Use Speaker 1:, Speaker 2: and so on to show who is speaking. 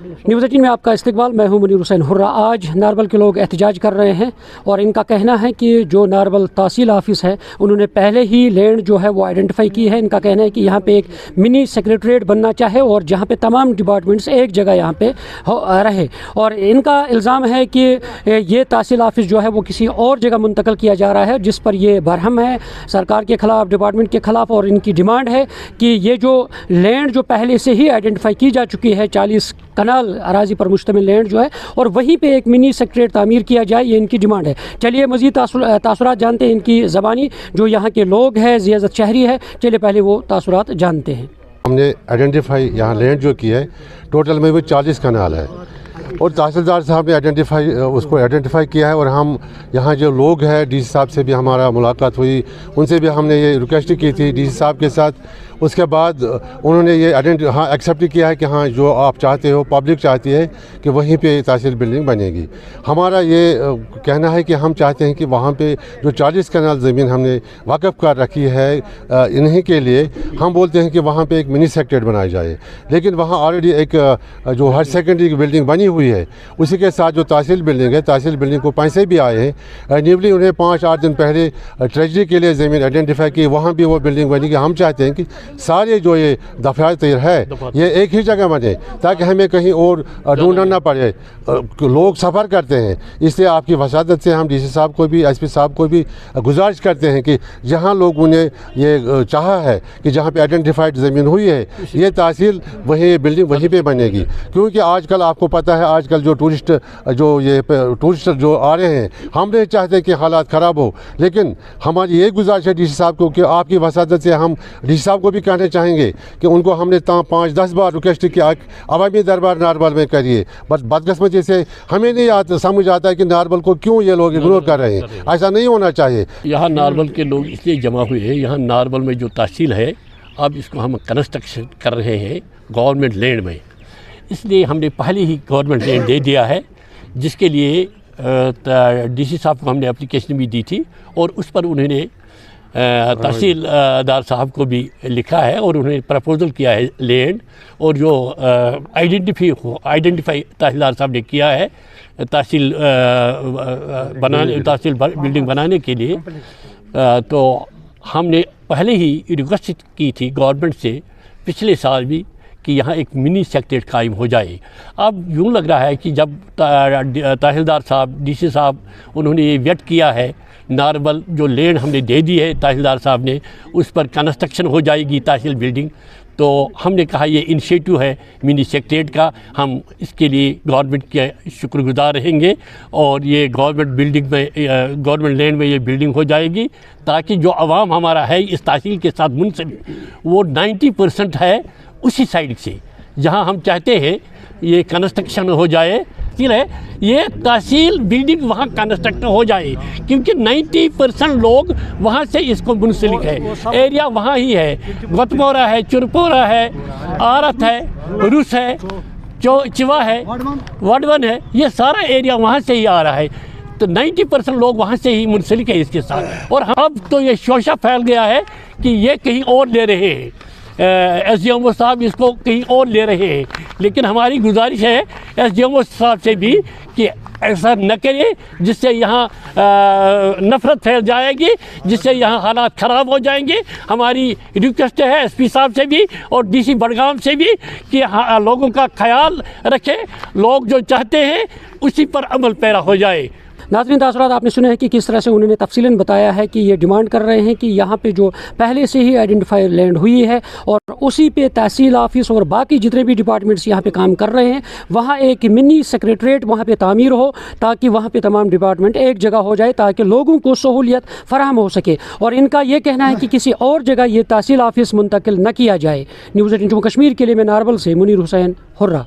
Speaker 1: News 18 میں آپ کا استقبال، میں ہوں منیر حسین حرہ۔ آج ناربل کے لوگ احتجاج کر رہے ہیں اور ان کا کہنا ہے کہ جو ناربل تحصیل آفس ہے انہوں نے پہلے ہی لینڈ جو ہے وہ آئیڈینٹیفائی کی ہے۔ ان کا کہنا ہے کہ یہاں پہ ایک منی سیکریٹریٹ بننا چاہے اور جہاں پہ تمام ڈپارٹمنٹس ایک جگہ یہاں پہ رہے، اور ان کا الزام ہے کہ یہ تحصیل آفس جو ہے وہ کسی اور جگہ منتقل کیا جا رہا ہے، جس پر یہ برہم ہے سرکار کے خلاف، ڈپارٹمنٹ کے خلاف، اور ان کی ڈیمانڈ ہے کہ یہ جو لینڈ جو پہلے سے ہی آئیڈینٹیفائی کی جا چکی ہے 40 کنال اراضی پر مشتمل لینڈ جو ہے، اور وہیں پہ ایک منی سیکریٹریٹ تعمیر کیا جائے، یہ ان کی ڈیمانڈ ہے۔ چلیے مزید تاثرات جانتے ہیں ان کی زبانی، جو یہاں کے لوگ ہیں، زیادت شہری ہے، چلیے پہلے وہ تاثرات جانتے ہیں۔
Speaker 2: ہم نے آئیڈینٹیفائی یہاں لینڈ جو کی ہے ٹوٹل میں وہ 40 کنال ہے، اور تحصیلدار صاحب نے اس کو آئیڈینٹیفائی کیا ہے، اور ہم یہاں جو لوگ ہیں ڈی سی صاحب سے بھی ہمارا ملاقات ہوئی، ان سے بھی ہم نے یہ ریکویسٹ کی تھی ڈی سی صاحب کے ساتھ۔ اس کے بعد انہوں نے یہ ایکسیپٹ کیا ہے کہ ہاں جو آپ چاہتے ہو، پبلک چاہتی ہے کہ وہیں پہ تحصیل بلڈنگ بنے گی۔ ہمارا یہ کہنا ہے کہ ہم چاہتے ہیں کہ وہاں پہ جو 40 کنال زمین ہم نے وقف کر رکھی ہے انہیں کے لیے، ہم بولتے ہیں کہ وہاں پہ ایک منی سیکریٹریٹ بنایا جائے، لیکن وہاں آلریڈی ایک جو ہر سیکنڈری کی بلڈنگ بنی ہوئی ہے، اسی کے ساتھ جو تحصیل بلڈنگ ہے، تحصیل بلڈنگ کو پیسے بھی آئے ہیں۔ نیولی انہیں 5-8 دن پہلے ٹریجری کے لیے زمین آئیڈینٹیفائی کی، وہاں بھی وہ بلڈنگ بنی گی۔ ہم چاہتے ہیں کہ سارے جو یہ دفاتر ہے یہ ایک ہی جگہ بنے، تاکہ ہمیں کہیں اور ڈھونڈنا نہ پڑے۔ لوگ سفر کرتے ہیں، اس لیے آپ کی وسادت سے ہم ڈی سی صاحب کو بھی، ایس پی صاحب کو بھی گزارش کرتے ہیں کہ جہاں لوگوں نے یہ چاہا ہے کہ جہاں پہ آئیڈینٹیفائڈ زمین ہوئی ہے یہ تحصیل وہیں بلڈنگ وہیں پہ بنے گی، کیونکہ آج کل آپ کو پتہ ہے آج کل جو ٹورسٹ جو آ رہے ہیں، ہم نہیں چاہتے کہ حالات خراب ہو، لیکن ہماری یہ گزارش ہے ڈی سی صاحب کو کہ آپ کی وسادت سے ہم ڈی سی صاحب کو بھی کہنا چاہیں گے کہ ان کو ہم نے 5-10 بار ریکویسٹ کیا عوامی دربار ناربل میں کریے، بس بدقسمتی سے ہمیں نہیں سمجھ آتا ہے کہ ناربل کو کیوں یہ لوگ اگنور کر رہے ہیں۔ ایسا نہیں ہونا چاہیے۔
Speaker 3: یہاں ناربل کے لوگ اس لیے جمع ہوئے ہیں، یہاں ناربل میں جو تحصیل ہے اب اس کو ہم کنسٹرکشن کر رہے ہیں گورنمنٹ لینڈ میں، اس لیے ہم نے پہلے ہی گورنمنٹ لینڈ دے دیا ہے، جس کے لیے ڈی سی صاحب کو ہم نے اپلیکیشن بھی دی تھی، اور اس پر انہوں نے تحصیل دار صاحب کو بھی لکھا ہے، اور انہوں نے پرپوزل کیا ہے لینڈ، اور جو آئیڈینٹیفائی تحصیلدار صاحب نے کیا ہے تحصیل بلڈنگ بنانے کے لیے، تو ہم نے پہلے ہی ریکویسٹ کی تھی گورنمنٹ سے پچھلے سال بھی کہ یہاں ایک منی سیکریٹریٹ قائم ہو جائے۔ اب یوں لگ رہا ہے کہ جب تحصیلدار صاحب، ڈی سی صاحب، انہوں نے یہ ویٹ کیا ہے، ناربل جو لینڈ ہم نے دے دی ہے تحصیلدار صاحب نے، اس پر کنسٹرکشن ہو جائے گی تحصیل بلڈنگ، تو ہم نے کہا یہ انیشیٹو ہے منی سیکریٹریٹ کا، ہم اس کے لیے گورنمنٹ کے شکر گزار رہیں گے، اور یہ گورنمنٹ بلڈنگ میں، گورنمنٹ لینڈ میں یہ بلڈنگ ہو جائے گی، تاکہ جو عوام ہمارا ہے اس تحصیل کے ساتھ منسلک، وہ 90% ہے اسی سائڈ سے جہاں ہم چاہتے ہیں یہ کنسٹرکشن ہو جائے، یہ تحصیل بلڈنگ وہاں کنسٹرکٹ ہو جائے، کیونکہ 90% لوگ وہاں سے اس کو منسلک ہے، ایریا وہاں ہی ہے، گتمورا ہے، چرپورا ہے، آرت ہے، روس ہے، چوا ہے، وڈون ہے، یہ سارا ایریا وہاں سے ہی آ رہا ہے، تو 90% لوگ وہاں سے ہی منسلک ہے اس کے ساتھ۔ اور اب تو یہ شوشہ پھیل گیا ہے کہ یہ کہیں اور لے رہے ہیں، ایس ڈی ایم او صاحب اس کو کہیں اور لے رہے ہیں، لیکن ہماری گزارش ہے ایس ڈی ایم او صاحب سے بھی کہ ایسا نہ کرے جس سے یہاں نفرت پھیل جائے گی، جس سے یہاں حالات خراب ہو جائیں گے۔ ہماری ریکویسٹ ہے ایس پی صاحب سے بھی اور ڈی سی بڈگام سے بھی کہ لوگوں کا خیال رکھے، لوگ جو چاہتے ہیں اسی پر عمل پیرا ہو جائے۔
Speaker 1: ناظرین، تاثرات آپ نے سنے ہیں کہ کس طرح سے انہوں نے تفصیلاً بتایا ہے کہ یہ ڈیمانڈ کر رہے ہیں کہ یہاں پہ جو پہلے سے ہی آئیڈینٹیفائی لینڈ ہوئی ہے اور اسی پہ تحصیل آفس اور باقی جتنے بھی ڈپارٹمنٹس یہاں پہ کام کر رہے ہیں، وہاں ایک منی سیکریٹریٹ وہاں پہ تعمیر ہو، تاکہ وہاں پہ تمام ڈپارٹمنٹ ایک جگہ ہو جائے، تاکہ لوگوں کو سہولیت فراہم ہو سکے۔ اور ان کا یہ کہنا ہے کہ کسی اور جگہ یہ تحصیل آفس منتقل نہ کیا جائے۔ نیوز 18 جموں کشمیر کے لیے میں ناربل سے منیر حسین حرہ۔